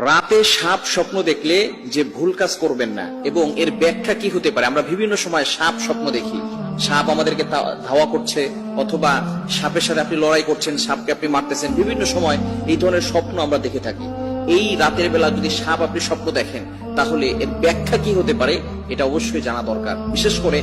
রাতে সাপ স্বপ্ন দেখলে যে ভুল কাজ করবেন না এবং এর ব্যাখ্যা কি হতে পারে। আমরা বিভিন্ন সময় সাপ স্বপ্ন দেখি, সাপ আমাদেরকে ধাওয়া করছে অথবা সাপের সাথে আপনি লড়াই করছেন, সাপকে আপনি মারতেছেন। বিভিন্ন সময় এই ধরনের স্বপ্ন আমরা দেখে থাকি। এই রাতের বেলা যদি সাপ আপনি স্বপ্ন দেখেন তাহলে এর ব্যাখ্যা কি হতে পারে এটা অবশ্যই জানা দরকার। বিশেষ করে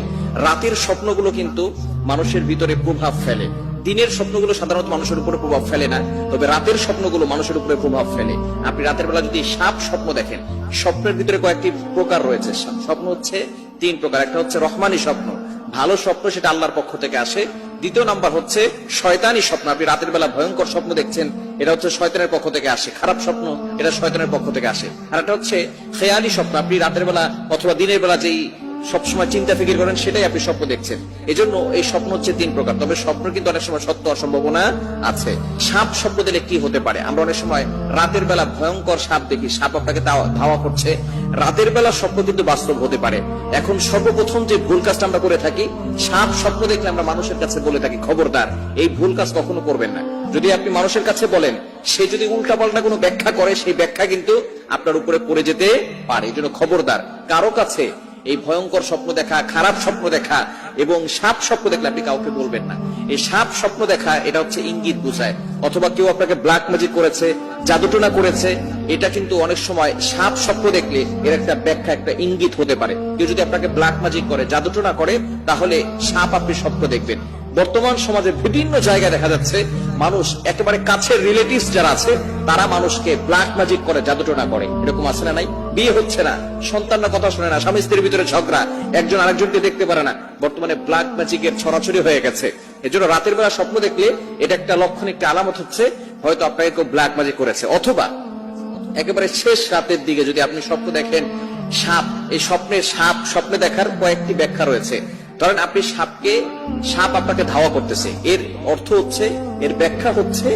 রাতের স্বপ্নগুলো কিন্তু মানুষের ভিতরে প্রভাব ফেলে। দিনের স্বপ্নগুলো সাধারণত মানুষের উপরে প্রভাব ফেলে না, তবে রাতের স্বপ্নগুলো মানুষের উপরে প্রভাব ফেলে। আপনি রাতের বেলা যদি সাপ স্বপ্ন দেখেন, স্বপ্নের ভিতরে কয়েকটি প্রকার রয়েছে। স্বপ্ন হচ্ছে তিন প্রকার। একটা হচ্ছে রহমানি স্বপ্ন, ভালো স্বপ্ন, সেটা আল্লাহর পক্ষ থেকে আসে। দ্বিতীয় নাম্বার হচ্ছে শয়তানি স্বপ্ন, আপনি রাতের বেলা ভয়ঙ্কর স্বপ্ন দেখছেন, এটা হচ্ছে শয়তানের পক্ষ থেকে আসে। খারাপ স্বপ্ন, এটা শয়তানের পক্ষ থেকে আসে। আর একটা হচ্ছে খেয়ালি স্বপ্ন, আপনি রাতের বেলা অথবা দিনের বেলা যেই সবসময় চিন্তা ফিকির করেন সেটাই আপনি স্বপ্ন দেখছেন। এজন্য এই স্বপ্ন হচ্ছে তিন প্রকার, তবে স্বপ্ন কিন্তু অনেক সময় সত্য হওয়ার সম্ভাবনা আছে। সাপ স্বপ্ন দিলে কি হতে পারে? আমরা অনেক সময় রাতের বেলা ভয়ঙ্কর সাপ দেখি, সাপ আপনাকে ধাওয়া করছে। রাতের বেলা স্বপ্ন কিন্তু বাস্তব হতে পারে। এখন সর্বপ্রথম যে ভুল কাজটা আমরা করে থাকি, সাপ স্বপ্ন দেখলে আমরা মানুষের কাছে বলে থাকি খবরদার এই ভুল কাজ কখনো করবেন না। যদি আপনি মানুষের কাছে বলেন, সে যদি উল্টাপাল্টা কোনো ব্যাখ্যা করে, সেই ব্যাখ্যা কিন্তু আপনার উপরে পড়ে যেতে পারে। এই জন্য খবরদার কারো কাছে এই ভয়ঙ্কর স্বপ্ন দেখা, খারাপ স্বপ্ন দেখা এবং সাপ স্বপ্ন দেখলে আপনি কাউকে বলবেন না। এই সাপ স্বপ্ন দেখা এটা হচ্ছে ইঙ্গিত বুঝায়, অথবা কেউ আপনাকে ব্ল্যাক ম্যাজিক করেছে, জাদুটোনা করেছে। এটা কিন্তু অনেক সময় সাপ স্বপ্ন দেখলে এর একটা ব্যাখ্যা, একটা ইঙ্গিত হতে পারে। কেউ যদি আপনাকে ব্ল্যাক ম্যাজিক করে, জাদুটোনা করে, তাহলে সাপ আপনি স্বপ্ন দেখবেন। বর্তমান সমাজে বিভিন্ন জায়গায় দেখা যাচ্ছে মানুষ একেবারে কাছের রিলেটিভস যারা আছে তারা মানুষকে ব্ল্যাক ম্যাজিক করে, জাদুটোনা করে। এরকম আছে না নাই? বিয়ে হচ্ছে না, সন্তানরা কথা শুনে না, স্বামী স্ত্রীর ভিতরে ঝগড়া, একজন আরেকজনকে দেখতে পারে না। বর্তমানে ব্ল্যাক ম্যাজিকের ছড়াছড়ি হয়ে গেছে। এজন্য রাতের বেলা স্বপ্ন দেখলে এটা একটা লক্ষণ, একটা আলামত হচ্ছে হয়তো আপনাকে কেউ ব্ল্যাক ম্যাজিক করেছে। অথবা একেবারে শেষ রাতের দিকে যদি আপনি স্বপ্ন দেখেন সাপ, এই স্বপ্নে দেখার কয়েকটি ব্যাখ্যা রয়েছে। ধরেন আপনি সাপ আপনাকে ধাওয়া করতেছে, এর অর্থ হচ্ছে, এর ব্যাখ্যা হচ্ছে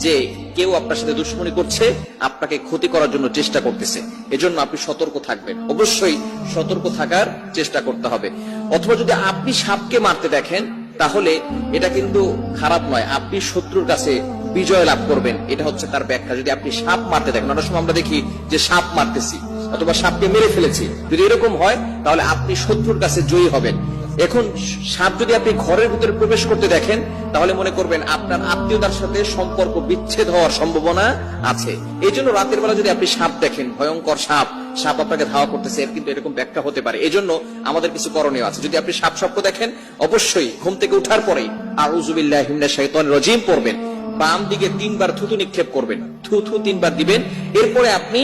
যে কেউ আপনার সাথে দুশ্মনী করছে, আপনাকে ক্ষতি করার জন্য চেষ্টা করতেছে। এজন্য আপনি সতর্ক থাকবেন, অবশ্যই সতর্ক থাকার চেষ্টা করতে হবে। অথবা যদি আপনি সাপকে মারতে দেখেন তাহলে এটা কিন্তু খারাপ নয়, আপনি শত্রুর কাছে বিজয় লাভ করবেন, এটা হচ্ছে তার ব্যাখ্যা। যদি আপনি সাপ মারতে দেখেন, অনেক সময় আমরা দেখি যে সাপ মারতেছি অথবা সাপকে মেরে ফেলেছি, যদি এরকম হয় তাহলে আপনি শত্রুর কাছে জয়ী হবেন। এখন সাপ যদি আপনি ঘরের ভিতরে প্রবেশ করতে দেখেন তাহলে মনে করবেন আপনার আত্মীয়তার সাথে সম্পর্ক বিচ্ছেদ হওয়ার সম্ভাবনা আছে। এই জন্য রাতের বেলা যদি আপনি সাপ দেখেন, ভয়ঙ্কর সাপ আপনাকে ধাওয়া করতেছে, এর কিন্তু এরকম ব্যাখ্যা হতে পারে। এই জন্য আমাদের কিছু করণীয় আছে। যদি আপনি সাপ স্বপ্ন দেখেন, অবশ্যই ঘুম থেকে উঠার পরেই আউযু বিল্লাহি মিনাশ শাইতানির রাজিম পড়বেন, বাম দিকে 3 বার থুতু নিক্ষেপ করবেন, থুতু 3 বার দিবেন। এরপরে আপনি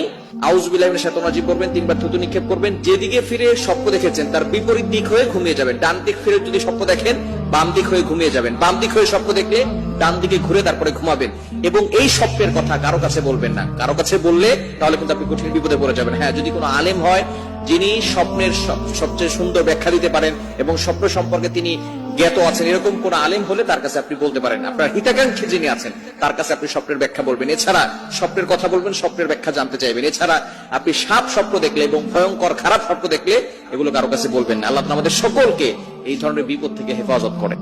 আউযু বিল্লাহি মিনাশ শাইতানির রাজিম পড়বেন, 3 বার থুতু নিক্ষেপ করবেন। যেদিকে ফিরে স্বপ্ন দেখেছেন তার বিপরীত দিক হয়ে ঘুমিয়ে যাবেন। ডান দিক ফিরে যদি স্বপ্ন দেখেন বাম দিক হয়ে ঘুমিয়ে যাবেন। বাম দিক হয়ে স্বপ্ন দেখলে ডান দিকে ঘুরে তারপরে ঘুমাবেন। এবং এই স্বপ্নের কথা কারো কাছে বলবেন না। কারো কাছে বললে তাহলে কিন্তু আপনি কঠিন বিপদে পড়ে যাবেন। হ্যাঁ, যদি কোনো আলেম হয় যিনি স্বপ্নের সবচেয়ে সুন্দর ব্যাখ্যা দিতে পারেন এবং স্বপ্ন সম্পর্কে তিনি জ্ঞাত আছেন, এরকম কোন আলেম হলে তার কাছে আপনি বলতে পারেন। আপনার হিতাকাঙ্ক্ষী যিনি আছেন তার কাছে আপনি স্বপ্নের ব্যাখ্যা বলবেন। এছাড়া স্বপ্নের কথা বলবেন, স্বপ্নের ব্যাখ্যা জানতে চাইবেন। এছাড়া আপনি সাপ স্বপ্ন দেখলে এবং ভয়ঙ্কর খারাপ স্বপ্ন দেখলে এগুলো কারো কাছে বলবেন না। আল্লাহ আমাদের সকলকে এই ধরনের বিপদ থেকে হেফাজত করেন।